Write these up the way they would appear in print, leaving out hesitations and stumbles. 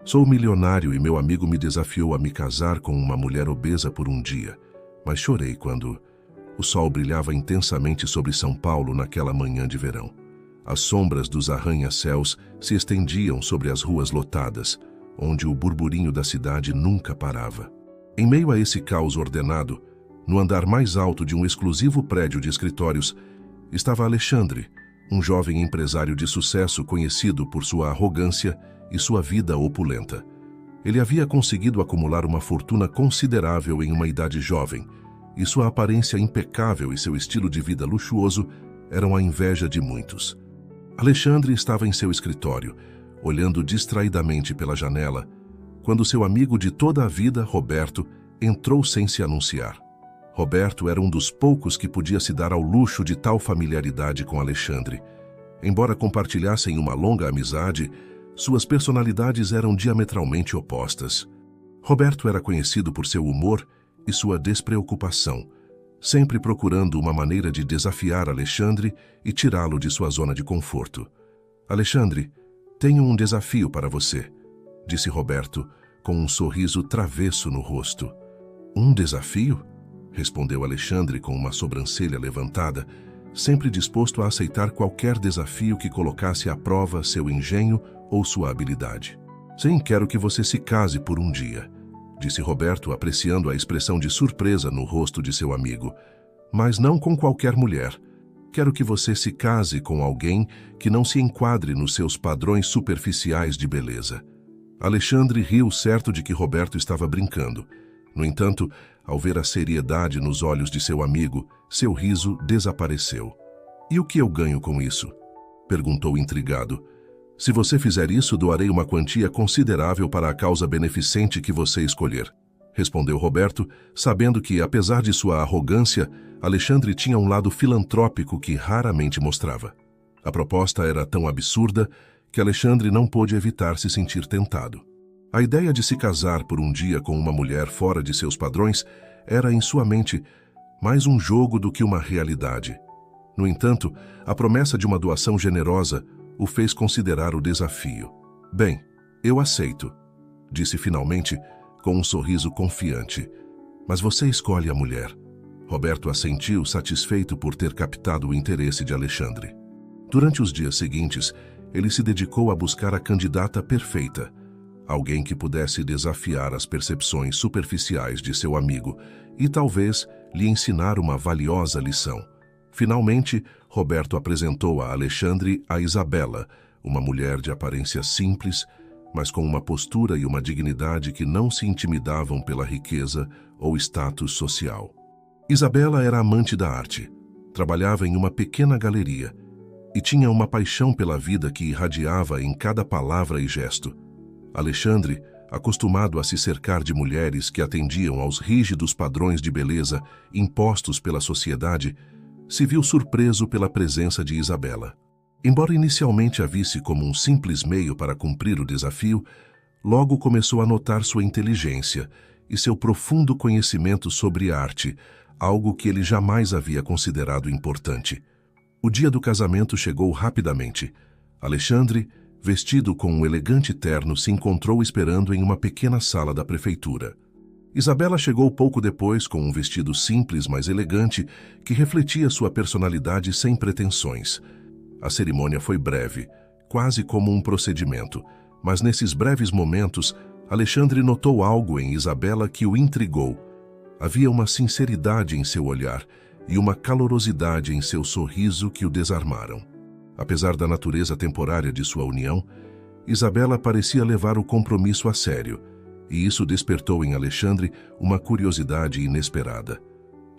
Sou milionário e meu amigo me desafiou a me casar com uma mulher obesa por um dia, mas chorei quando o sol brilhava intensamente sobre São Paulo naquela manhã de verão. As sombras dos arranha-céus se estendiam sobre as ruas lotadas, onde o burburinho da cidade nunca parava. Em meio a esse caos ordenado, no andar mais alto de um exclusivo prédio de escritórios, estava Alexandre, um jovem empresário de sucesso conhecido por sua arrogância e sua vida opulenta. Ele havia conseguido acumular uma fortuna considerável em uma idade jovem, e sua aparência impecável e seu estilo de vida luxuoso eram a inveja de muitos. Alexandre estava em seu escritório, olhando distraidamente pela janela, quando seu amigo de toda a vida, Roberto, entrou sem se anunciar. Roberto era um dos poucos que podia se dar ao luxo de tal familiaridade com Alexandre. Embora compartilhassem uma longa amizade, suas personalidades eram diametralmente opostas. Roberto era conhecido por seu humor e sua despreocupação, sempre procurando uma maneira de desafiar Alexandre e tirá-lo de sua zona de conforto. "Alexandre, tenho um desafio para você", disse Roberto, com um sorriso travesso no rosto. "Um desafio?", respondeu Alexandre com uma sobrancelha levantada, sempre disposto a aceitar qualquer desafio que colocasse à prova seu engenho ou sua habilidade. "Sim, quero que você se case por um dia", disse Roberto, apreciando a expressão de surpresa no rosto de seu amigo. "Mas não com qualquer mulher. Quero que você se case com alguém que não se enquadre nos seus padrões superficiais de beleza." Alexandre riu, certo de que Roberto estava brincando. No entanto, ao ver a seriedade nos olhos de seu amigo, seu riso desapareceu. "E o que eu ganho com isso?", perguntou intrigado. "Se você fizer isso, doarei uma quantia considerável para a causa beneficente que você escolher", respondeu Roberto, sabendo que, apesar de sua arrogância, Alexandre tinha um lado filantrópico que raramente mostrava. A proposta era tão absurda que Alexandre não pôde evitar se sentir tentado. A ideia de se casar por um dia com uma mulher fora de seus padrões era, em sua mente, mais um jogo do que uma realidade. No entanto, a promessa de uma doação generosa o fez considerar o desafio. "Bem, eu aceito", disse finalmente, com um sorriso confiante. "Mas você escolhe a mulher." Roberto assentiu, satisfeito por ter captado o interesse de Alexandre. Durante os dias seguintes, ele se dedicou a buscar a candidata perfeita, alguém que pudesse desafiar as percepções superficiais de seu amigo e talvez lhe ensinar uma valiosa lição. Finalmente, Roberto apresentou a Alexandre a Isabela, uma mulher de aparência simples, mas com uma postura e uma dignidade que não se intimidavam pela riqueza ou status social. Isabela era amante da arte, trabalhava em uma pequena galeria e tinha uma paixão pela vida que irradiava em cada palavra e gesto. Alexandre, acostumado a se cercar de mulheres que atendiam aos rígidos padrões de beleza impostos pela sociedade, se viu surpreso pela presença de Isabela. Embora inicialmente a visse como um simples meio para cumprir o desafio, logo começou a notar sua inteligência e seu profundo conhecimento sobre arte, algo que ele jamais havia considerado importante. O dia do casamento chegou rapidamente. Alexandre, vestido com um elegante terno, se encontrou esperando em uma pequena sala da prefeitura. Isabela chegou pouco depois com um vestido simples, mas elegante, que refletia sua personalidade sem pretensões. A cerimônia foi breve, quase como um procedimento, mas nesses breves momentos, Alexandre notou algo em Isabela que o intrigou. Havia uma sinceridade em seu olhar e uma calorosidade em seu sorriso que o desarmaram. Apesar da natureza temporária de sua união, Isabela parecia levar o compromisso a sério, e isso despertou em Alexandre uma curiosidade inesperada.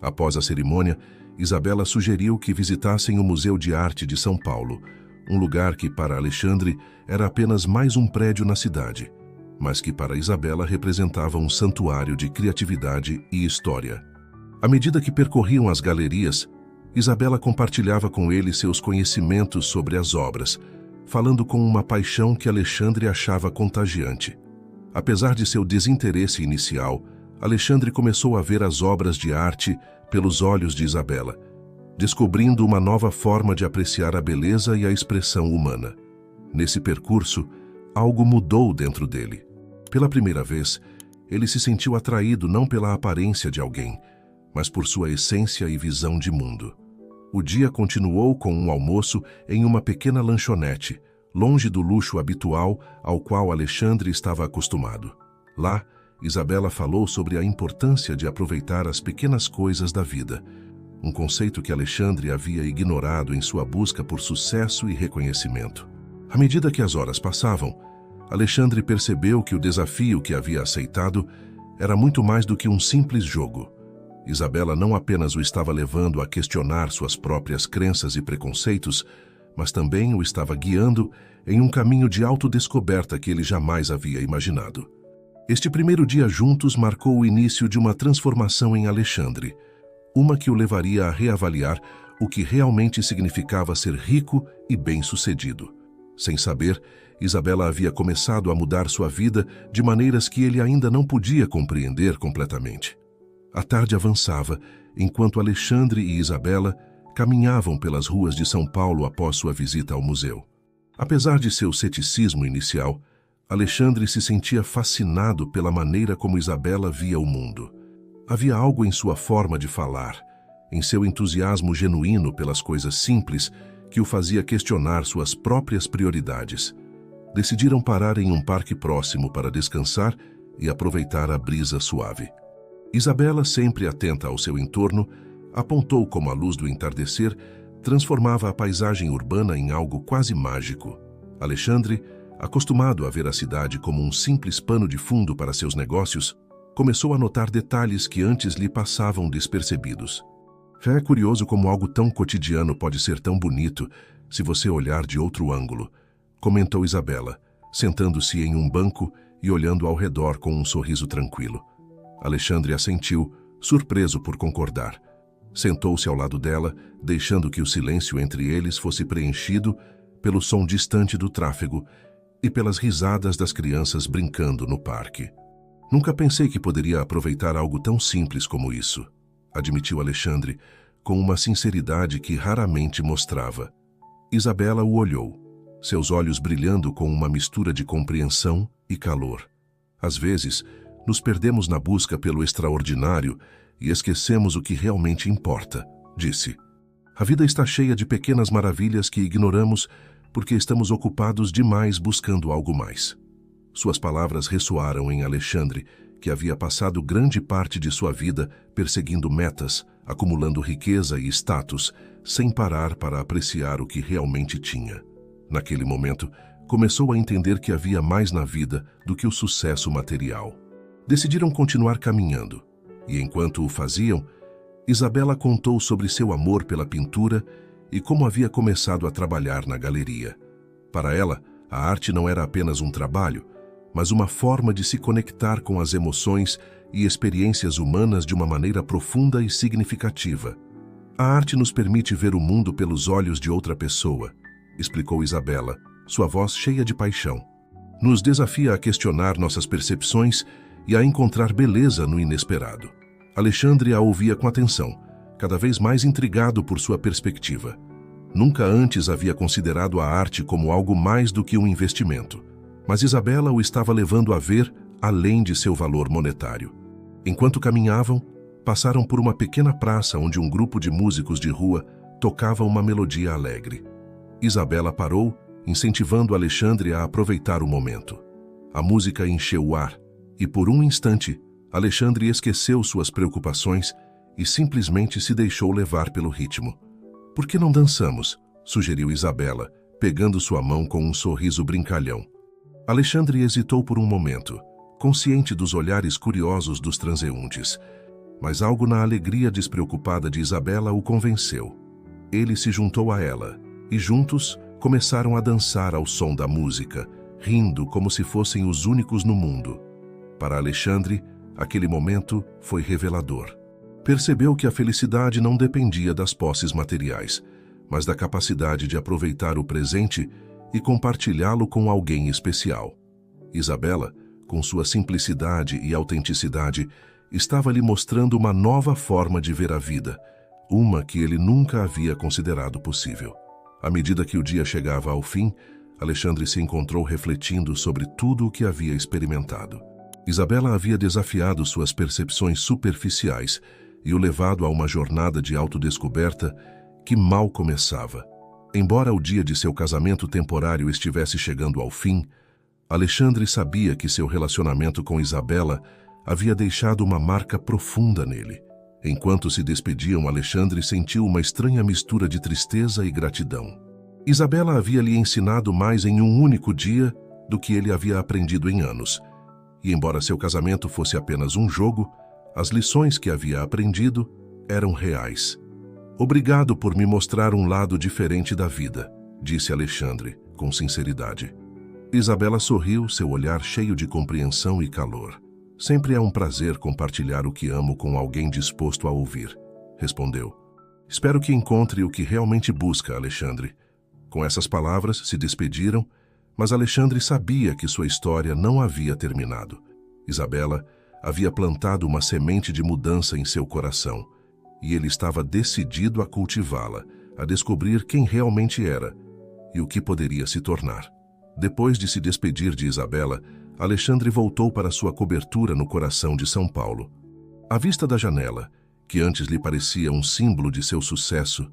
Após a cerimônia, Isabela sugeriu que visitassem o Museu de Arte de São Paulo, um lugar que para Alexandre era apenas mais um prédio na cidade, mas que para Isabela representava um santuário de criatividade e história. À medida que percorriam as galerias, Isabela compartilhava com ele seus conhecimentos sobre as obras, falando com uma paixão que Alexandre achava contagiante. Apesar de seu desinteresse inicial, Alexandre começou a ver as obras de arte pelos olhos de Isabela, descobrindo uma nova forma de apreciar a beleza e a expressão humana. Nesse percurso, algo mudou dentro dele. Pela primeira vez, ele se sentiu atraído não pela aparência de alguém, mas por sua essência e visão de mundo. O dia continuou com um almoço em uma pequena lanchonete, longe do luxo habitual ao qual Alexandre estava acostumado. Lá, Isabela falou sobre a importância de aproveitar as pequenas coisas da vida, um conceito que Alexandre havia ignorado em sua busca por sucesso e reconhecimento. À medida que as horas passavam, Alexandre percebeu que o desafio que havia aceitado era muito mais do que um simples jogo. Isabela não apenas o estava levando a questionar suas próprias crenças e preconceitos, mas também o estava guiando em um caminho de autodescoberta que ele jamais havia imaginado. Este primeiro dia juntos marcou o início de uma transformação em Alexandre, uma que o levaria a reavaliar o que realmente significava ser rico e bem-sucedido. Sem saber, Isabela havia começado a mudar sua vida de maneiras que ele ainda não podia compreender completamente. A tarde avançava, enquanto Alexandre e Isabela caminhavam pelas ruas de São Paulo após sua visita ao museu. Apesar de seu ceticismo inicial, Alexandre se sentia fascinado pela maneira como Isabela via o mundo. Havia algo em sua forma de falar, em seu entusiasmo genuíno pelas coisas simples, que o fazia questionar suas próprias prioridades. Decidiram parar em um parque próximo para descansar e aproveitar a brisa suave. Isabela, sempre atenta ao seu entorno, apontou como a luz do entardecer transformava a paisagem urbana em algo quase mágico. Alexandre, acostumado a ver a cidade como um simples pano de fundo para seus negócios, começou a notar detalhes que antes lhe passavam despercebidos. É curioso como algo tão cotidiano pode ser tão bonito se você olhar de outro ângulo, comentou Isabela, sentando-se em um banco e olhando ao redor com um sorriso tranquilo. Alexandre assentiu, surpreso por concordar. Sentou-se ao lado dela, deixando que o silêncio entre eles fosse preenchido pelo som distante do tráfego e pelas risadas das crianças brincando no parque. Nunca pensei que poderia aproveitar algo tão simples como isso, admitiu Alexandre, com uma sinceridade que raramente mostrava. Isabela o olhou, seus olhos brilhando com uma mistura de compreensão e calor. Às vezes, nos perdemos na busca pelo extraordinário e esquecemos o que realmente importa, disse. A vida está cheia de pequenas maravilhas que ignoramos porque estamos ocupados demais buscando algo mais. Suas palavras ressoaram em Alexandre, que havia passado grande parte de sua vida perseguindo metas, acumulando riqueza e status, sem parar para apreciar o que realmente tinha. Naquele momento, começou a entender que havia mais na vida do que o sucesso material. Decidiram continuar caminhando, e enquanto o faziam, Isabela contou sobre seu amor pela pintura e como havia começado a trabalhar na galeria. Para ela, a arte não era apenas um trabalho, mas uma forma de se conectar com as emoções e experiências humanas de uma maneira profunda e significativa. A arte nos permite ver o mundo pelos olhos de outra pessoa, explicou Isabela, sua voz cheia de paixão. Nos desafia a questionar nossas percepções e a encontrar beleza no inesperado. Alexandre a ouvia com atenção, cada vez mais intrigado por sua perspectiva. Nunca antes havia considerado a arte como algo mais do que um investimento, mas Isabela o estava levando a ver além de seu valor monetário. Enquanto caminhavam, passaram por uma pequena praça onde um grupo de músicos de rua tocava uma melodia alegre. Isabela parou, incentivando Alexandre a aproveitar o momento. A música encheu o ar, e por um instante, Alexandre esqueceu suas preocupações e simplesmente se deixou levar pelo ritmo. "Por que não dançamos?", sugeriu Isabela, pegando sua mão com um sorriso brincalhão. Alexandre hesitou por um momento, consciente dos olhares curiosos dos transeuntes, mas algo na alegria despreocupada de Isabela o convenceu. Ele se juntou a ela, e juntos começaram a dançar ao som da música, rindo como se fossem os únicos no mundo. Para Alexandre, aquele momento foi revelador. Percebeu que a felicidade não dependia das posses materiais, mas da capacidade de aproveitar o presente e compartilhá-lo com alguém especial. Isabela, com sua simplicidade e autenticidade, estava lhe mostrando uma nova forma de ver a vida, uma que ele nunca havia considerado possível. À medida que o dia chegava ao fim, Alexandre se encontrou refletindo sobre tudo o que havia experimentado. Isabela havia desafiado suas percepções superficiais e o levado a uma jornada de autodescoberta que mal começava. Embora o dia de seu casamento temporário estivesse chegando ao fim, Alexandre sabia que seu relacionamento com Isabela havia deixado uma marca profunda nele. Enquanto se despediam, Alexandre sentiu uma estranha mistura de tristeza e gratidão. Isabela havia lhe ensinado mais em um único dia do que ele havia aprendido em anos. E embora seu casamento fosse apenas um jogo, as lições que havia aprendido eram reais. "Obrigado por me mostrar um lado diferente da vida", disse Alexandre, com sinceridade. Isabela sorriu, seu olhar cheio de compreensão e calor. "Sempre é um prazer compartilhar o que amo com alguém disposto a ouvir", respondeu. "Espero que encontre o que realmente busca, Alexandre." Com essas palavras, se despediram, mas Alexandre sabia que sua história não havia terminado. Isabela havia plantado uma semente de mudança em seu coração, e ele estava decidido a cultivá-la, a descobrir quem realmente era e o que poderia se tornar. Depois de se despedir de Isabela, Alexandre voltou para sua cobertura no coração de São Paulo. A vista da janela, que antes lhe parecia um símbolo de seu sucesso,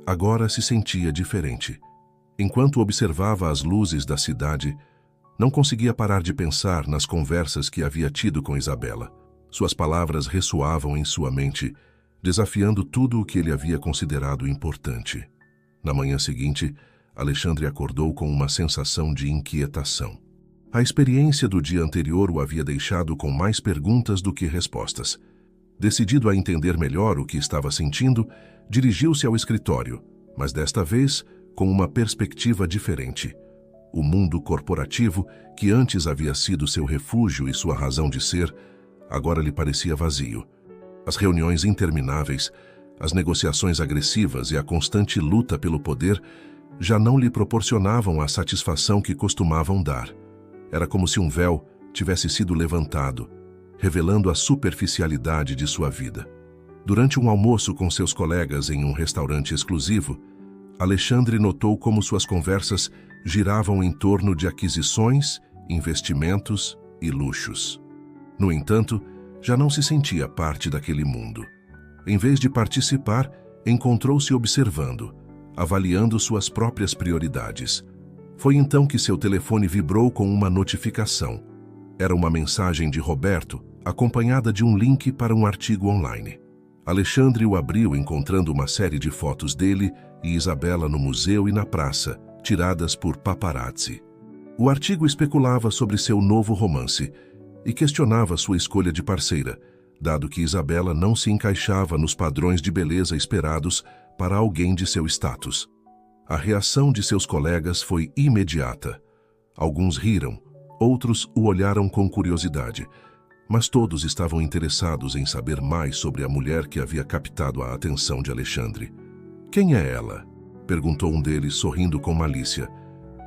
agora se sentia diferente. Enquanto observava as luzes da cidade, não conseguia parar de pensar nas conversas que havia tido com Isabela. Suas palavras ressoavam em sua mente, desafiando tudo o que ele havia considerado importante. Na manhã seguinte, Alexandre acordou com uma sensação de inquietação. A experiência do dia anterior o havia deixado com mais perguntas do que respostas. Decidido a entender melhor o que estava sentindo, dirigiu-se ao escritório, mas desta vez com uma perspectiva diferente. O mundo corporativo, que antes havia sido seu refúgio e sua razão de ser, agora lhe parecia vazio. As reuniões intermináveis, as negociações agressivas e a constante luta pelo poder já não lhe proporcionavam a satisfação que costumavam dar. Era como se um véu tivesse sido levantado, revelando a superficialidade de sua vida. Durante um almoço com seus colegas em um restaurante exclusivo, Alexandre notou como suas conversas giravam em torno de aquisições, investimentos e luxos. No entanto, já não se sentia parte daquele mundo. Em vez de participar, encontrou-se observando, avaliando suas próprias prioridades. Foi então que seu telefone vibrou com uma notificação. Era uma mensagem de Roberto, acompanhada de um link para um artigo online. Alexandre o abriu, encontrando uma série de fotos dele e Isabela no museu e na praça, tiradas por paparazzi. O artigo especulava sobre seu novo romance e questionava sua escolha de parceira, dado que Isabela não se encaixava nos padrões de beleza esperados para alguém de seu status. A reação de seus colegas foi imediata. Alguns riram, outros o olharam com curiosidade, mas todos estavam interessados em saber mais sobre a mulher que havia captado a atenção de Alexandre. "Quem é ela?", perguntou um deles, sorrindo com malícia.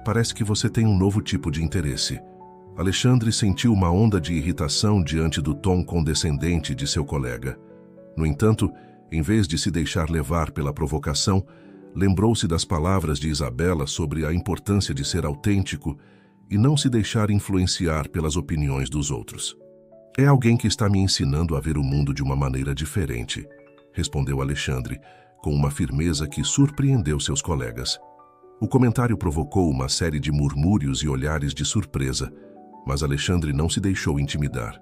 "Parece que você tem um novo tipo de interesse." Alexandre sentiu uma onda de irritação diante do tom condescendente de seu colega. No entanto, em vez de se deixar levar pela provocação, lembrou-se das palavras de Isabela sobre a importância de ser autêntico e não se deixar influenciar pelas opiniões dos outros. "É alguém que está me ensinando a ver o mundo de uma maneira diferente", respondeu Alexandre, com uma firmeza que surpreendeu seus colegas. O comentário provocou uma série de murmúrios e olhares de surpresa, mas Alexandre não se deixou intimidar.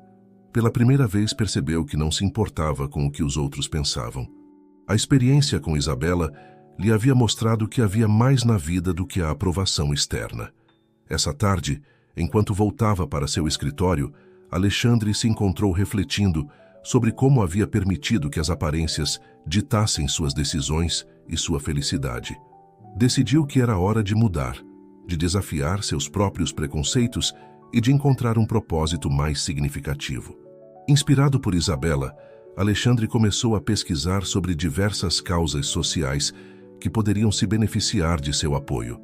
Pela primeira vez percebeu que não se importava com o que os outros pensavam. A experiência com Isabela lhe havia mostrado que havia mais na vida do que a aprovação externa. Essa tarde, enquanto voltava para seu escritório, Alexandre se encontrou refletindo sobre como havia permitido que as aparências ditassem suas decisões e sua felicidade. Decidiu que era hora de mudar, de desafiar seus próprios preconceitos e de encontrar um propósito mais significativo. Inspirado por Isabela, Alexandre começou a pesquisar sobre diversas causas sociais que poderiam se beneficiar de seu apoio.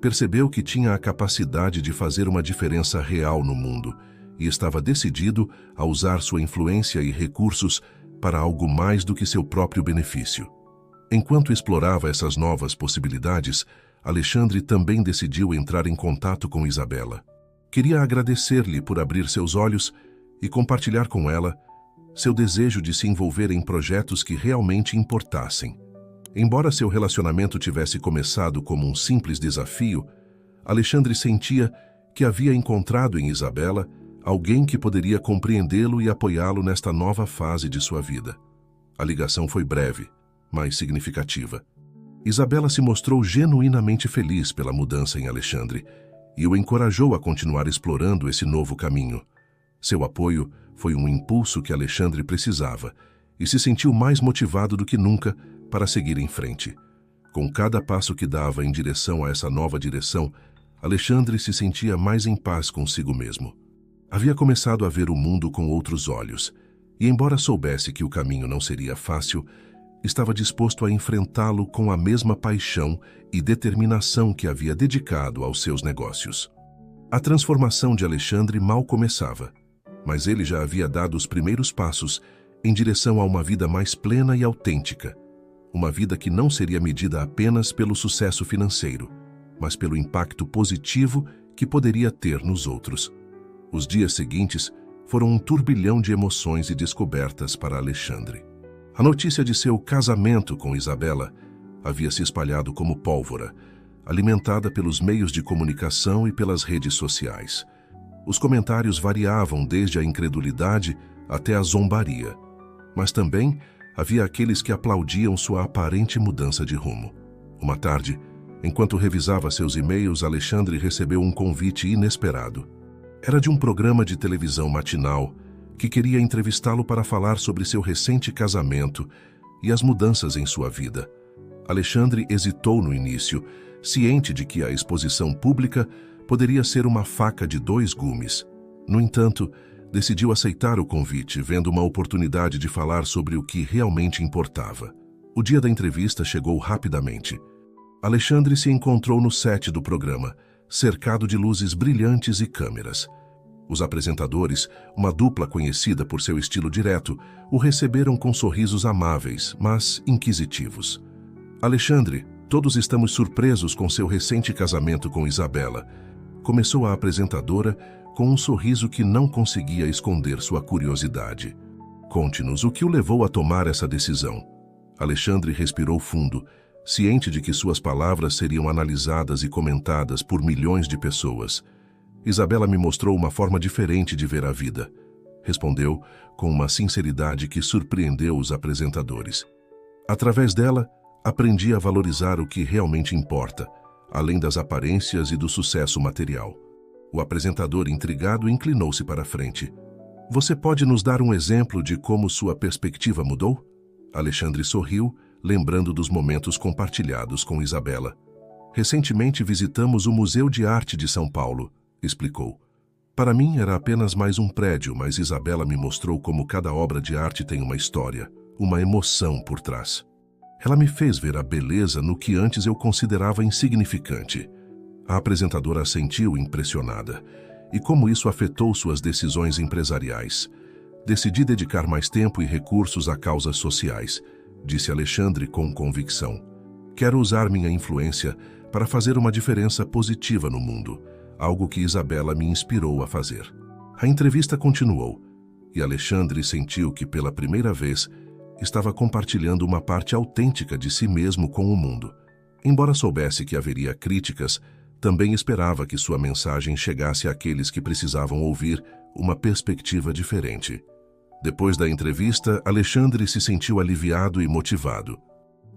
Percebeu que tinha a capacidade de fazer uma diferença real no mundo e estava decidido a usar sua influência e recursos para algo mais do que seu próprio benefício. Enquanto explorava essas novas possibilidades, Alexandre também decidiu entrar em contato com Isabela. Queria agradecer-lhe por abrir seus olhos e compartilhar com ela seu desejo de se envolver em projetos que realmente importassem. Embora seu relacionamento tivesse começado como um simples desafio, Alexandre sentia que havia encontrado em Isabela alguém que poderia compreendê-lo e apoiá-lo nesta nova fase de sua vida. A ligação foi breve, mas significativa. Isabela se mostrou genuinamente feliz pela mudança em Alexandre e o encorajou a continuar explorando esse novo caminho. Seu apoio foi um impulso que Alexandre precisava e se sentiu mais motivado do que nunca para seguir em frente. Com cada passo que dava em direção a essa nova direção, Alexandre se sentia mais em paz consigo mesmo. Havia começado a ver o mundo com outros olhos, e embora soubesse que o caminho não seria fácil, estava disposto a enfrentá-lo com a mesma paixão e determinação que havia dedicado aos seus negócios. A transformação de Alexandre mal começava, mas ele já havia dado os primeiros passos em direção a uma vida mais plena e autêntica, uma vida que não seria medida apenas pelo sucesso financeiro, mas pelo impacto positivo que poderia ter nos outros. Os dias seguintes foram um turbilhão de emoções e descobertas para Alexandre. A notícia de seu casamento com Isabela havia se espalhado como pólvora, alimentada pelos meios de comunicação e pelas redes sociais. Os comentários variavam desde a incredulidade até a zombaria, mas também havia aqueles que aplaudiam sua aparente mudança de rumo. Uma tarde, enquanto revisava seus e-mails, Alexandre recebeu um convite inesperado. Era de um programa de televisão matinal que queria entrevistá-lo para falar sobre seu recente casamento e as mudanças em sua vida. Alexandre hesitou no início, ciente de que a exposição pública poderia ser uma faca de dois gumes. No entanto, decidiu aceitar o convite, vendo uma oportunidade de falar sobre o que realmente importava. O dia da entrevista chegou rapidamente. Alexandre se encontrou no set do programa, cercado de luzes brilhantes e câmeras. Os apresentadores, uma dupla conhecida por seu estilo direto, o receberam com sorrisos amáveis, mas inquisitivos. Alexandre, todos estamos surpresos com seu recente casamento com Isabela, começou a apresentadora com um sorriso que não conseguia esconder sua curiosidade. Conte-nos o que o levou a tomar essa decisão. Alexandre respirou fundo, ciente de que suas palavras seriam analisadas e comentadas por milhões de pessoas. Isabela me mostrou uma forma diferente de ver a vida, respondeu com uma sinceridade que surpreendeu os apresentadores. Através dela, aprendi a valorizar o que realmente importa, além das aparências e do sucesso material. O apresentador, intrigado, inclinou-se para a frente. Você pode nos dar um exemplo de como sua perspectiva mudou? Alexandre sorriu, lembrando dos momentos compartilhados com Isabela. Recentemente visitamos o Museu de Arte de São Paulo, explicou. Para mim era apenas mais um prédio, mas Isabela me mostrou como cada obra de arte tem uma história, uma emoção por trás. Ela me fez ver a beleza no que antes eu considerava insignificante. A apresentadora assentiu impressionada. E como isso afetou suas decisões empresariais? Decidi dedicar mais tempo e recursos a causas sociais, disse Alexandre com convicção. Quero usar minha influência para fazer uma diferença positiva no mundo, algo que Isabela me inspirou a fazer. A entrevista continuou, e Alexandre sentiu que pela primeira vez estava compartilhando uma parte autêntica de si mesmo com o mundo. Embora soubesse que haveria críticas, também esperava que sua mensagem chegasse àqueles que precisavam ouvir uma perspectiva diferente. Depois da entrevista, Alexandre se sentiu aliviado e motivado.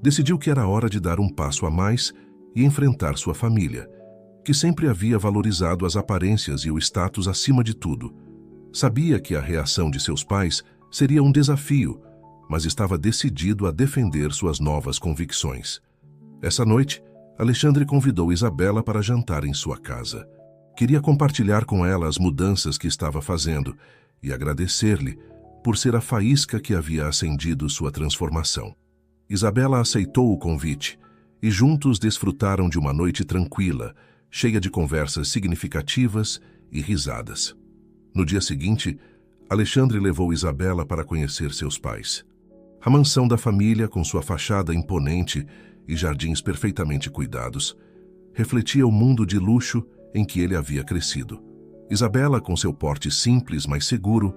Decidiu que era hora de dar um passo a mais e enfrentar sua família, que sempre havia valorizado as aparências e o status acima de tudo. Sabia que a reação de seus pais seria um desafio, mas estava decidido a defender suas novas convicções. Essa noite, Alexandre convidou Isabela para jantar em sua casa. Queria compartilhar com ela as mudanças que estava fazendo e agradecer-lhe por ser a faísca que havia acendido sua transformação. Isabela aceitou o convite e juntos desfrutaram de uma noite tranquila, cheia de conversas significativas e risadas. No dia seguinte, Alexandre levou Isabela para conhecer seus pais. A mansão da família, com sua fachada imponente e jardins perfeitamente cuidados, refletia o mundo de luxo em que ele havia crescido. Isabela, com seu porte simples, mas seguro,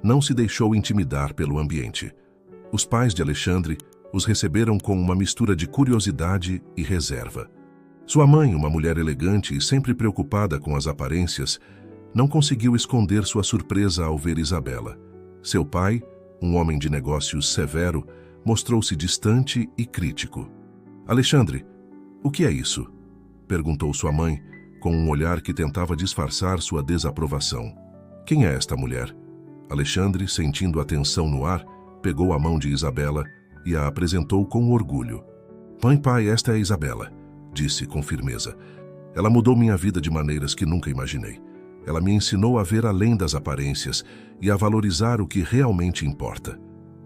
não se deixou intimidar pelo ambiente. Os pais de Alexandre os receberam com uma mistura de curiosidade e reserva. Sua mãe, uma mulher elegante e sempre preocupada com as aparências, não conseguiu esconder sua surpresa ao ver Isabela. Seu pai, um homem de negócios severo, mostrou-se distante e crítico. Alexandre, o que é isso? Perguntou sua mãe, com um olhar que tentava disfarçar sua desaprovação. Quem é esta mulher? Alexandre, sentindo a tensão no ar, pegou a mão de Isabela e a apresentou com orgulho. Mãe, pai, esta é Isabela, disse com firmeza. Ela mudou minha vida de maneiras que nunca imaginei. Ela me ensinou a ver além das aparências e a valorizar o que realmente importa.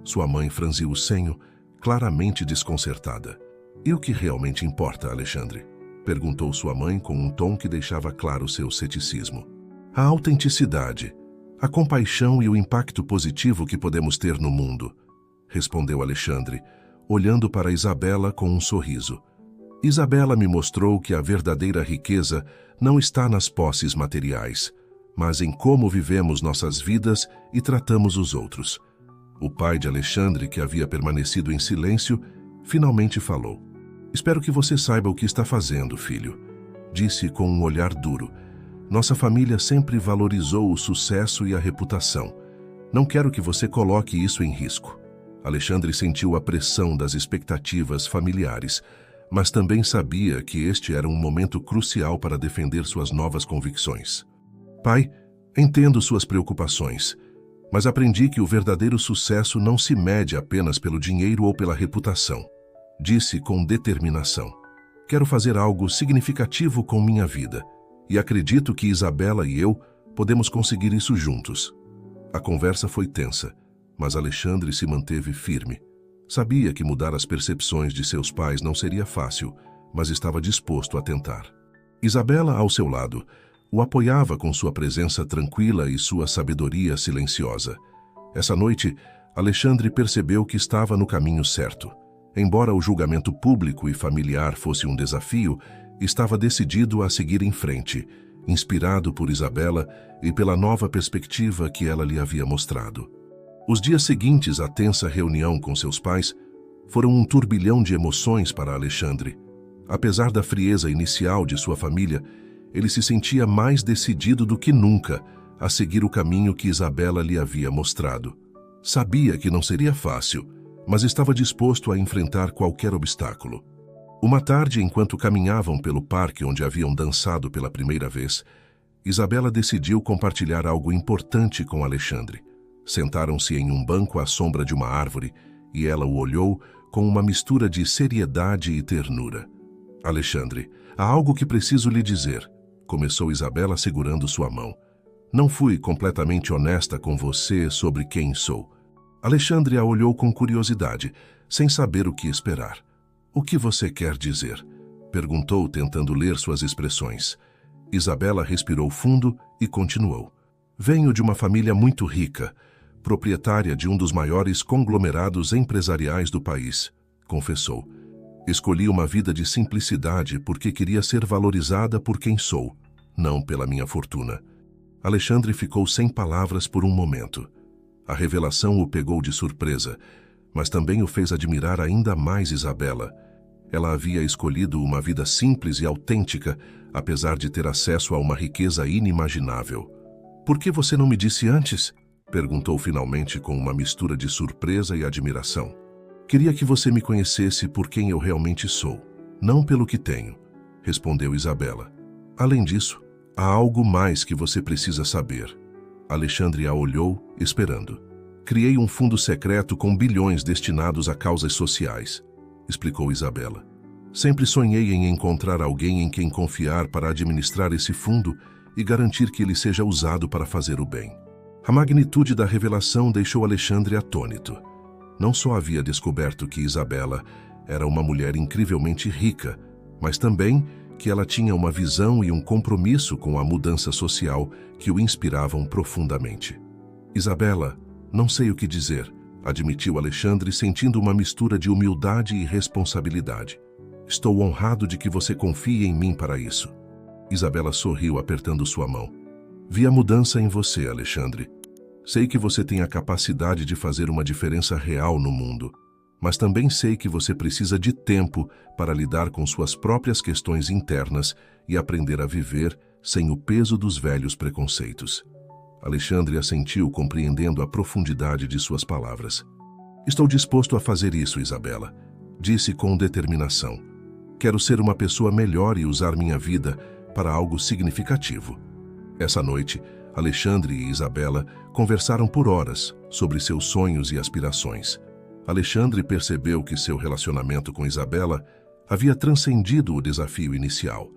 Sua mãe franziu o senho, claramente desconcertada. E o que realmente importa, Alexandre? Perguntou sua mãe com um tom que deixava claro seu ceticismo. A autenticidade, a compaixão e o impacto positivo que podemos ter no mundo, respondeu Alexandre, olhando para Isabela com um sorriso. Isabela me mostrou que a verdadeira riqueza não está nas posses materiais, mas em como vivemos nossas vidas e tratamos os outros. O pai de Alexandre, que havia permanecido em silêncio, finalmente falou. Espero que você saiba o que está fazendo, filho, disse com um olhar duro. Nossa família sempre valorizou o sucesso e a reputação. Não quero que você coloque isso em risco. Alexandre sentiu a pressão das expectativas familiares, mas também sabia que este era um momento crucial para defender suas novas convicções. Pai, entendo suas preocupações, mas aprendi que o verdadeiro sucesso não se mede apenas pelo dinheiro ou pela reputação. Disse com determinação. Quero fazer algo significativo com minha vida, e acredito que Isabela e eu podemos conseguir isso juntos. A conversa foi tensa, mas Alexandre se manteve firme. Sabia que mudar as percepções de seus pais não seria fácil, mas estava disposto a tentar. Isabela, ao seu lado, o apoiava com sua presença tranquila e sua sabedoria silenciosa. Essa noite, Alexandre percebeu que estava no caminho certo. Embora o julgamento público e familiar fosse um desafio, estava decidido a seguir em frente, inspirado por Isabela e pela nova perspectiva que ela lhe havia mostrado. Os dias seguintes à tensa reunião com seus pais foram um turbilhão de emoções para Alexandre. Apesar da frieza inicial de sua família, ele se sentia mais decidido do que nunca a seguir o caminho que Isabela lhe havia mostrado. Sabia que não seria fácil, mas estava disposto a enfrentar qualquer obstáculo. Uma tarde, enquanto caminhavam pelo parque onde haviam dançado pela primeira vez, Isabela decidiu compartilhar algo importante com Alexandre. Sentaram-se em um banco à sombra de uma árvore e ela o olhou com uma mistura de seriedade e ternura. Alexandre, há algo que preciso lhe dizer, começou Isabela segurando sua mão. Não fui completamente honesta com você sobre quem sou. Alexandre a olhou com curiosidade, sem saber o que esperar. O que você quer dizer? Perguntou, tentando ler suas expressões. Isabela respirou fundo e continuou. Venho de uma família muito rica, proprietária de um dos maiores conglomerados empresariais do país, confessou. Escolhi uma vida de simplicidade porque queria ser valorizada por quem sou, não pela minha fortuna. Alexandre ficou sem palavras por um momento. A revelação o pegou de surpresa, mas também o fez admirar ainda mais Isabela. Ela havia escolhido uma vida simples e autêntica, apesar de ter acesso a uma riqueza inimaginável. Por que você não me disse antes? Perguntou finalmente com uma mistura de surpresa e admiração. Queria que você me conhecesse por quem eu realmente sou, não pelo que tenho, respondeu Isabela. Além disso, há algo mais que você precisa saber. Alexandre a olhou, esperando. Criei um fundo secreto com bilhões destinados a causas sociais, explicou Isabela. Sempre sonhei em encontrar alguém em quem confiar para administrar esse fundo e garantir que ele seja usado para fazer o bem. A magnitude da revelação deixou Alexandre atônito. Não só havia descoberto que Isabela era uma mulher incrivelmente rica, mas também que ela tinha uma visão e um compromisso com a mudança social que o inspiravam profundamente. Isabela, não sei o que dizer, admitiu Alexandre, sentindo uma mistura de humildade e responsabilidade. Estou honrado de que você confie em mim para isso. Isabela sorriu, apertando sua mão. Vi a mudança em você, Alexandre. Sei que você tem a capacidade de fazer uma diferença real no mundo, mas também sei que você precisa de tempo para lidar com suas próprias questões internas e aprender a viver sem o peso dos velhos preconceitos. Alexandre assentiu, compreendendo a profundidade de suas palavras. Estou disposto a fazer isso, Isabela, disse com determinação. Quero ser uma pessoa melhor e usar minha vida para algo significativo. Essa noite, Alexandre e Isabela conversaram por horas sobre seus sonhos e aspirações. Alexandre percebeu que seu relacionamento com Isabela havia transcendido o desafio inicial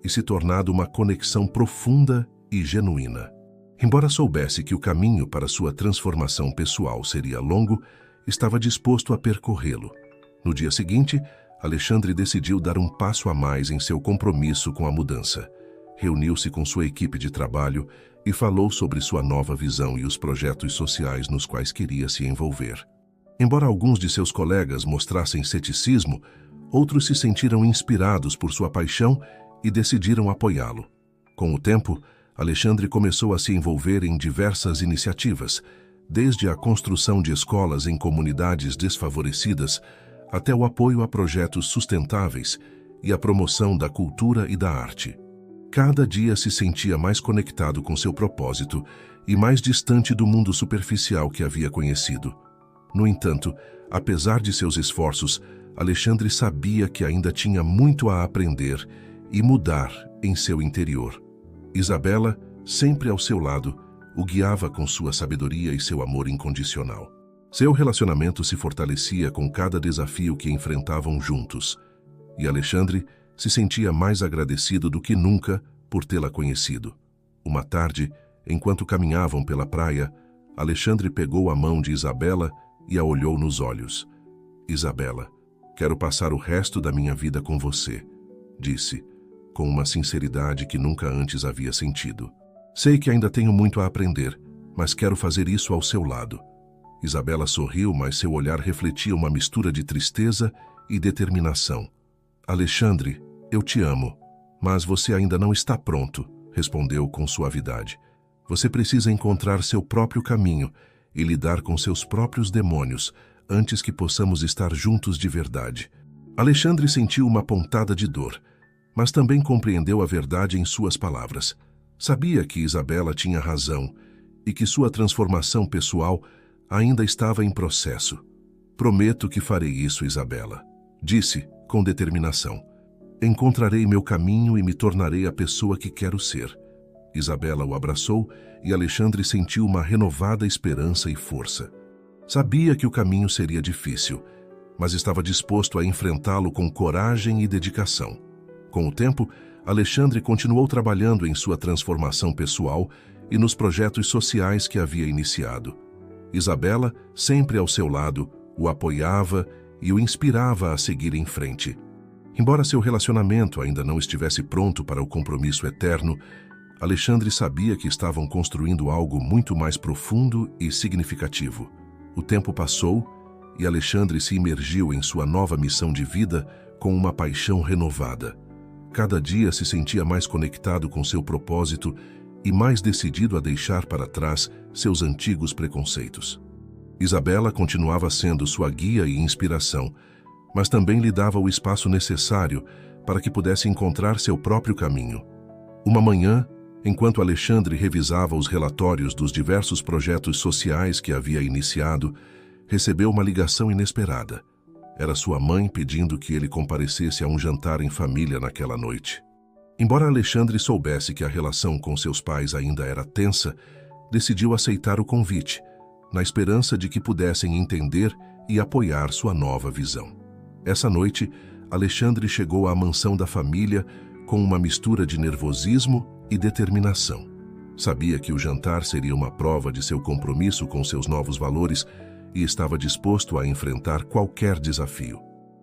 e se tornado uma conexão profunda e genuína. Embora soubesse que o caminho para sua transformação pessoal seria longo, estava disposto a percorrê-lo. No dia seguinte, Alexandre decidiu dar um passo a mais em seu compromisso com a mudança. Reuniu-se com sua equipe de trabalho e falou sobre sua nova visão e os projetos sociais nos quais queria se envolver. Embora alguns de seus colegas mostrassem ceticismo, outros se sentiram inspirados por sua paixão e decidiram apoiá-lo. Com o tempo, Alexandre começou a se envolver em diversas iniciativas, desde a construção de escolas em comunidades desfavorecidas até o apoio a projetos sustentáveis e a promoção da cultura e da arte. Cada dia se sentia mais conectado com seu propósito e mais distante do mundo superficial que havia conhecido. No entanto, apesar de seus esforços, Alexandre sabia que ainda tinha muito a aprender e mudar em seu interior. Isabela, sempre ao seu lado, o guiava com sua sabedoria e seu amor incondicional. Seu relacionamento se fortalecia com cada desafio que enfrentavam juntos, e Alexandre se sentia mais agradecido do que nunca por tê-la conhecido. Uma tarde, enquanto caminhavam pela praia, Alexandre pegou a mão de Isabela e a olhou nos olhos. Isabela, quero passar o resto da minha vida com você, disse, com uma sinceridade que nunca antes havia sentido. Sei que ainda tenho muito a aprender, mas quero fazer isso ao seu lado. Isabela sorriu, mas seu olhar refletia uma mistura de tristeza e determinação. Alexandre, eu te amo, mas você ainda não está pronto, respondeu com suavidade. Você precisa encontrar seu próprio caminho e lidar com seus próprios demônios antes que possamos estar juntos de verdade. Alexandre sentiu uma pontada de dor, mas também compreendeu a verdade em suas palavras. Sabia que Isabela tinha razão e que sua transformação pessoal ainda estava em processo. Prometo que farei isso, Isabela, disse com determinação. Encontrarei meu caminho e me tornarei a pessoa que quero ser. Isabela o abraçou e Alexandre sentiu uma renovada esperança e força. Sabia que o caminho seria difícil, mas estava disposto a enfrentá-lo com coragem e dedicação. Com o tempo, Alexandre continuou trabalhando em sua transformação pessoal e nos projetos sociais que havia iniciado. Isabela, sempre ao seu lado, o apoiava e o inspirava a seguir em frente. Embora seu relacionamento ainda não estivesse pronto para o compromisso eterno, Alexandre sabia que estavam construindo algo muito mais profundo e significativo. O tempo passou e Alexandre se imergiu em sua nova missão de vida com uma paixão renovada. Cada dia se sentia mais conectado com seu propósito e mais decidido a deixar para trás seus antigos preconceitos. Isabela continuava sendo sua guia e inspiração, mas também lhe dava o espaço necessário para que pudesse encontrar seu próprio caminho. Uma manhã, enquanto Alexandre revisava os relatórios dos diversos projetos sociais que havia iniciado, recebeu uma ligação inesperada. Era sua mãe pedindo que ele comparecesse a um jantar em família naquela noite. Embora Alexandre soubesse que a relação com seus pais ainda era tensa, decidiu aceitar o convite, na esperança de que pudessem entender e apoiar sua nova visão. Essa noite, Alexandre chegou à mansão da família com uma mistura de nervosismo e determinação. Sabia que o jantar seria uma prova de seu compromisso com seus novos valores e estava disposto a enfrentar qualquer desafio.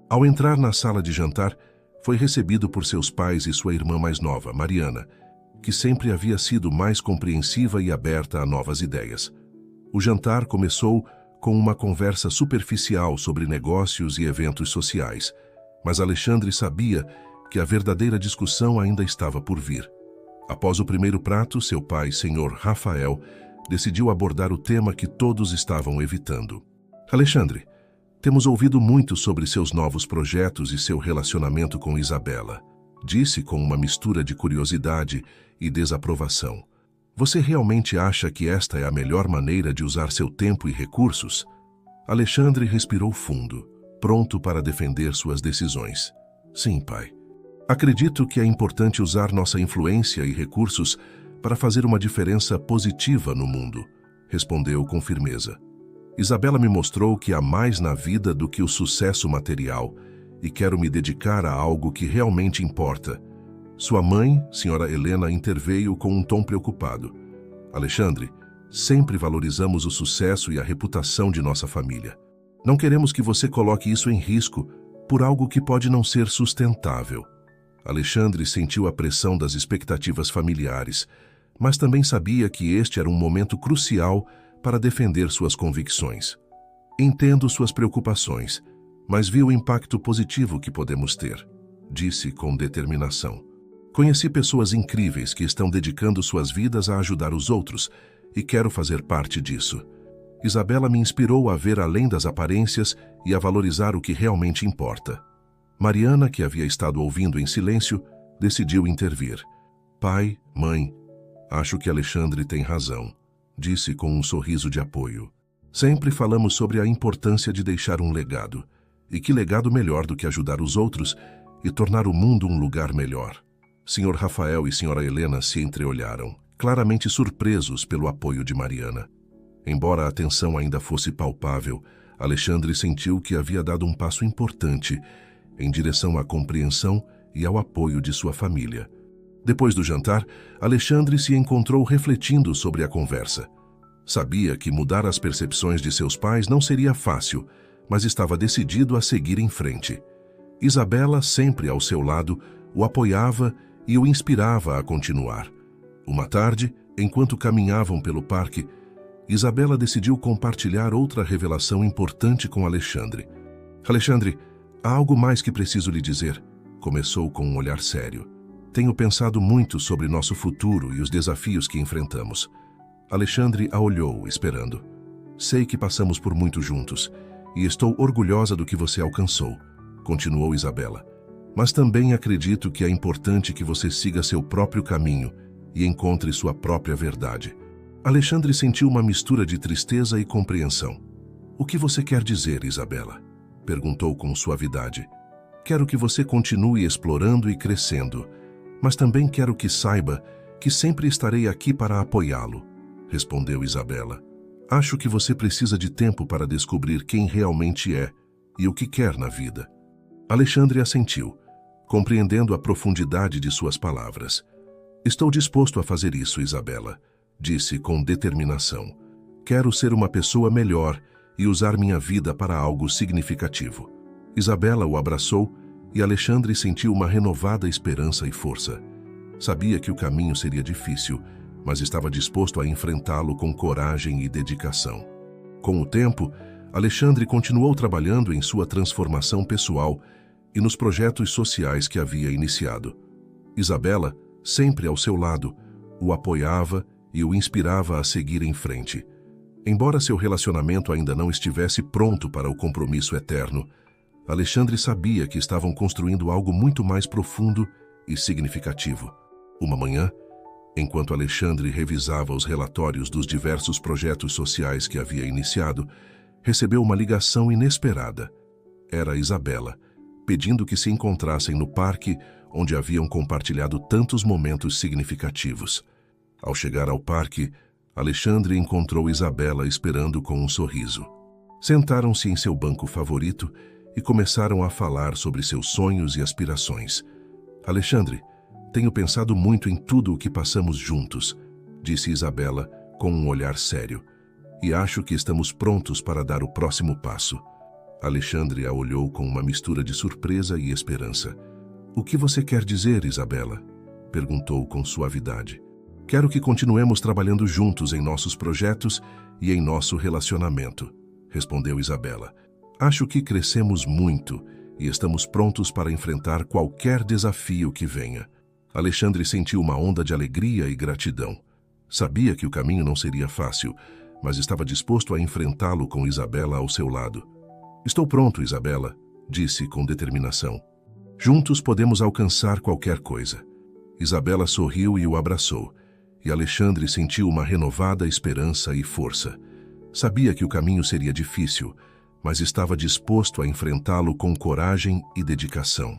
Ao entrar na sala de jantar, foi recebido por seus pais e sua irmã mais nova, Mariana, que sempre havia sido mais compreensiva e aberta a novas ideias. O jantar começou com uma conversa superficial sobre negócios e eventos sociais, Mas Alexandre sabia que a verdadeira discussão ainda estava por vir. Após o primeiro prato, seu pai, Sr. Rafael, decidiu abordar o tema que todos estavam evitando. Alexandre, temos ouvido muito sobre seus novos projetos e seu relacionamento com Isabela, disse com uma mistura de curiosidade e desaprovação. Você realmente acha que esta é a melhor maneira de usar seu tempo e recursos? Alexandre respirou fundo, pronto para defender suas decisões. Sim, pai. Acredito que é importante usar nossa influência e recursos para fazer uma diferença positiva no mundo, respondeu com firmeza. Isabela me mostrou que há mais na vida do que o sucesso material e quero me dedicar a algo que realmente importa. Sua mãe, Sra. Helena, interveio com um tom preocupado. Alexandre, sempre valorizamos o sucesso e a reputação de nossa família. Não queremos que você coloque isso em risco por algo que pode não ser sustentável. Alexandre sentiu a pressão das expectativas familiares, mas também sabia que este era um momento crucial para defender suas convicções. Entendo suas preocupações, mas vi o impacto positivo que podemos ter, disse com determinação. Conheci pessoas incríveis que estão dedicando suas vidas a ajudar os outros e quero fazer parte disso. Isabela me inspirou a ver além das aparências e a valorizar o que realmente importa. Mariana, que havia estado ouvindo em silêncio, decidiu intervir. Pai, mãe, acho que Alexandre tem razão, disse com um sorriso de apoio. Sempre falamos sobre a importância de deixar um legado. E que legado melhor do que ajudar os outros e tornar o mundo um lugar melhor. Sr. Rafael e Sra. Helena se entreolharam, claramente surpresos pelo apoio de Mariana. Embora a tensão ainda fosse palpável, Alexandre sentiu que havia dado um passo importante em direção à compreensão e ao apoio de sua família. Depois do jantar, Alexandre se encontrou refletindo sobre a conversa. Sabia que mudar as percepções de seus pais não seria fácil, mas estava decidido a seguir em frente. Isabela, sempre ao seu lado, o apoiava e o inspirava a continuar. Uma tarde, enquanto caminhavam pelo parque, Isabela decidiu compartilhar outra revelação importante com Alexandre. Alexandre, há algo mais que preciso lhe dizer, começou com um olhar sério. Tenho pensado muito sobre nosso futuro e os desafios que enfrentamos. Alexandre a olhou, esperando. Sei que passamos por muito juntos e estou orgulhosa do que você alcançou, continuou Isabela. Mas também acredito que é importante que você siga seu próprio caminho e encontre sua própria verdade. Alexandre sentiu uma mistura de tristeza e compreensão. O que você quer dizer, Isabela? Perguntou com suavidade. Quero que você continue explorando e crescendo, mas também quero que saiba que sempre estarei aqui para apoiá-lo, respondeu Isabela. Acho que você precisa de tempo para descobrir quem realmente é e o que quer na vida. Alexandre assentiu, compreendendo a profundidade de suas palavras. Estou disposto a fazer isso, Isabela, disse com determinação. Quero ser uma pessoa melhor e usar minha vida para algo significativo. Isabela o abraçou e Alexandre sentiu uma renovada esperança e força. Sabia que o caminho seria difícil, mas estava disposto a enfrentá-lo com coragem e dedicação. Com o tempo, Alexandre continuou trabalhando em sua transformação pessoal e nos projetos sociais que havia iniciado. Isabela, sempre ao seu lado, o apoiava e o inspirava a seguir em frente. Embora seu relacionamento ainda não estivesse pronto para o compromisso eterno, Alexandre sabia que estavam construindo algo muito mais profundo e significativo. Uma manhã, enquanto Alexandre revisava os relatórios dos diversos projetos sociais que havia iniciado, recebeu uma ligação inesperada. Era Isabela, pedindo que se encontrassem no parque onde haviam compartilhado tantos momentos significativos. Ao chegar ao parque, Alexandre encontrou Isabela esperando com um sorriso. Sentaram-se em seu banco favorito e começaram a falar sobre seus sonhos e aspirações. Alexandre, tenho pensado muito em tudo o que passamos juntos, disse Isabela com um olhar sério, e acho que estamos prontos para dar o próximo passo. Alexandre a olhou com uma mistura de surpresa e esperança. O que você quer dizer, Isabela? Perguntou com suavidade. Quero que continuemos trabalhando juntos em nossos projetos e em nosso relacionamento, respondeu Isabela. Acho que crescemos muito e estamos prontos para enfrentar qualquer desafio que venha. Alexandre sentiu uma onda de alegria e gratidão. Sabia que o caminho não seria fácil, mas estava disposto a enfrentá-lo com Isabela ao seu lado. Estou pronto, Isabela, disse com determinação. Juntos podemos alcançar qualquer coisa. Isabela sorriu e o abraçou, e Alexandre sentiu uma renovada esperança e força. Sabia que o caminho seria difícil, mas estava disposto a enfrentá-lo com coragem e dedicação.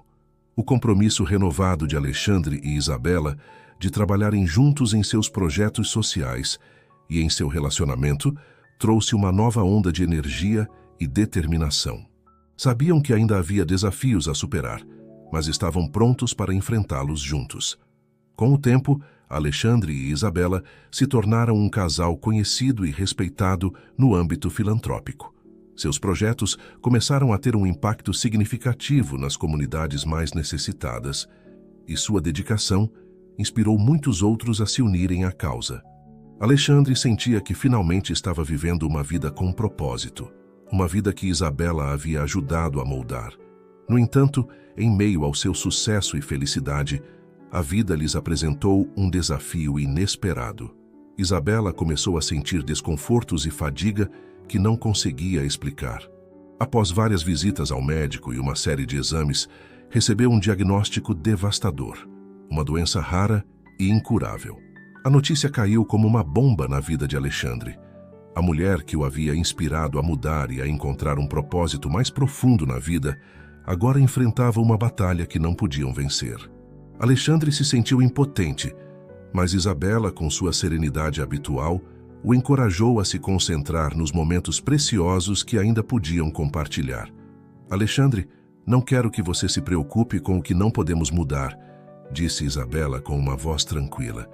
O compromisso renovado de Alexandre e Isabela de trabalharem juntos em seus projetos sociais e em seu relacionamento trouxe uma nova onda de energia e determinação. Sabiam que ainda havia desafios a superar, mas estavam prontos para enfrentá-los juntos. Com o tempo, Alexandre e Isabela se tornaram um casal conhecido e respeitado no âmbito filantrópico. Seus projetos começaram a ter um impacto significativo nas comunidades mais necessitadas, e sua dedicação inspirou muitos outros a se unirem à causa. Alexandre sentia que finalmente estava vivendo uma vida com propósito, uma vida que Isabela havia ajudado a moldar. No entanto, em meio ao seu sucesso e felicidade, a vida lhes apresentou um desafio inesperado. Isabela começou a sentir desconfortos e fadiga que não conseguia explicar. Após várias visitas ao médico e uma série de exames, recebeu um diagnóstico devastador, uma doença rara e incurável. A notícia caiu como uma bomba na vida de Alexandre. A mulher que o havia inspirado a mudar e a encontrar um propósito mais profundo na vida, agora enfrentava uma batalha que não podiam vencer. Alexandre se sentiu impotente, mas Isabela, com sua serenidade habitual, o encorajou a se concentrar nos momentos preciosos que ainda podiam compartilhar. Alexandre, não quero que você se preocupe com o que não podemos mudar, disse Isabela com uma voz tranquila.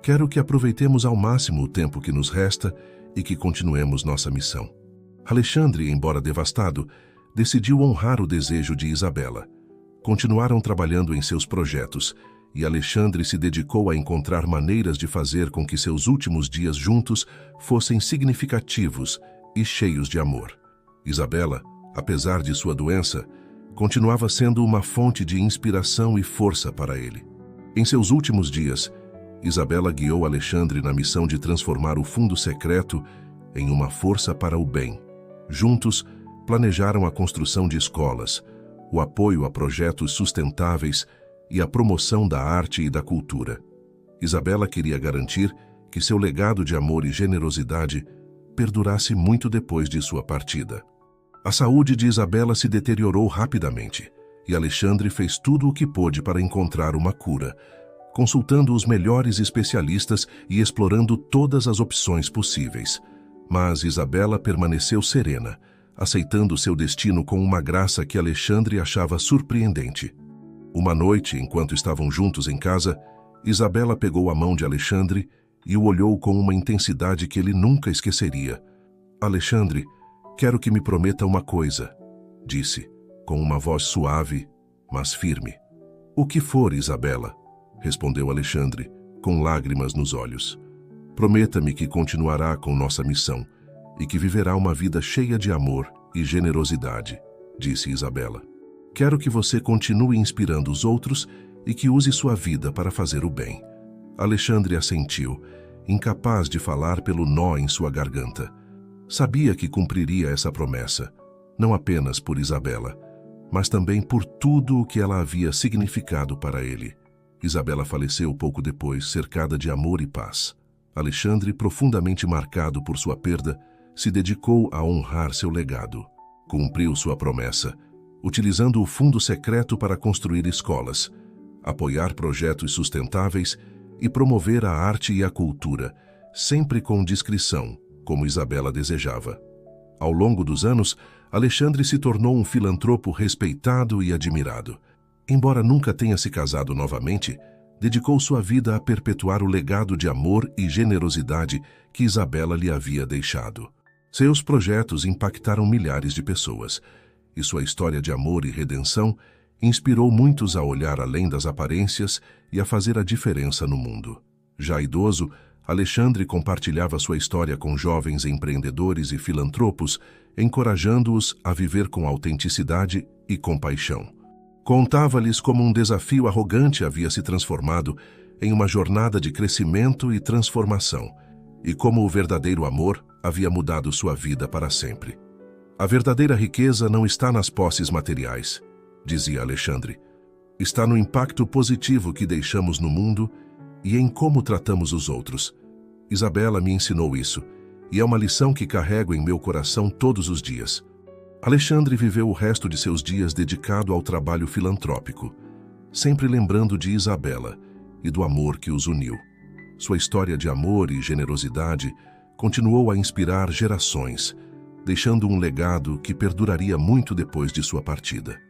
Quero que aproveitemos ao máximo o tempo que nos resta e que continuemos nossa missão. Alexandre, embora devastado, decidiu honrar o desejo de Isabela. Continuaram trabalhando em seus projetos, e Alexandre se dedicou a encontrar maneiras de fazer com que seus últimos dias juntos fossem significativos e cheios de amor. Isabela, apesar de sua doença, continuava sendo uma fonte de inspiração e força para ele. Em seus últimos dias, Isabela guiou Alexandre na missão de transformar o fundo secreto em uma força para o bem. Juntos, planejaram a construção de escolas, o apoio a projetos sustentáveis e a promoção da arte e da cultura. Isabela queria garantir que seu legado de amor e generosidade perdurasse muito depois de sua partida. A saúde de Isabela se deteriorou rapidamente, e Alexandre fez tudo o que pôde para encontrar uma cura, consultando os melhores especialistas e explorando todas as opções possíveis. Mas Isabela permaneceu serena, aceitando seu destino com uma graça que Alexandre achava surpreendente. Uma noite, enquanto estavam juntos em casa, Isabela pegou a mão de Alexandre e o olhou com uma intensidade que ele nunca esqueceria. Alexandre, quero que me prometa uma coisa, disse, com uma voz suave, mas firme. O que for, Isabela, respondeu Alexandre, com lágrimas nos olhos. Prometa-me que continuará com nossa missão e que viverá uma vida cheia de amor e generosidade, disse Isabela. Quero que você continue inspirando os outros e que use sua vida para fazer o bem. Alexandre assentiu, incapaz de falar pelo nó em sua garganta. Sabia que cumpriria essa promessa, não apenas por Isabela, mas também por tudo o que ela havia significado para ele. Isabela faleceu pouco depois, cercada de amor e paz. Alexandre, profundamente marcado por sua perda, se dedicou a honrar seu legado. Cumpriu sua promessa, utilizando o fundo secreto para construir escolas, apoiar projetos sustentáveis e promover a arte e a cultura, sempre com discrição, como Isabela desejava. Ao longo dos anos, Alexandre se tornou um filantropo respeitado e admirado. Embora nunca tenha se casado novamente, dedicou sua vida a perpetuar o legado de amor e generosidade que Isabela lhe havia deixado. Seus projetos impactaram milhares de pessoas, e sua história de amor e redenção inspirou muitos a olhar além das aparências e a fazer a diferença no mundo. Já idoso, Alexandre compartilhava sua história com jovens empreendedores e filantropos, encorajando-os a viver com autenticidade e compaixão. Contava-lhes como um desafio arrogante havia se transformado em uma jornada de crescimento e transformação, e como o verdadeiro amor havia mudado sua vida para sempre. A verdadeira riqueza não está nas posses materiais, dizia Alexandre. Está no impacto positivo que deixamos no mundo e em como tratamos os outros. Isabela me ensinou isso, e é uma lição que carrego em meu coração todos os dias. Alexandre viveu o resto de seus dias dedicado ao trabalho filantrópico, sempre lembrando de Isabela e do amor que os uniu. Sua história de amor e generosidade continuou a inspirar gerações, deixando um legado que perduraria muito depois de sua partida.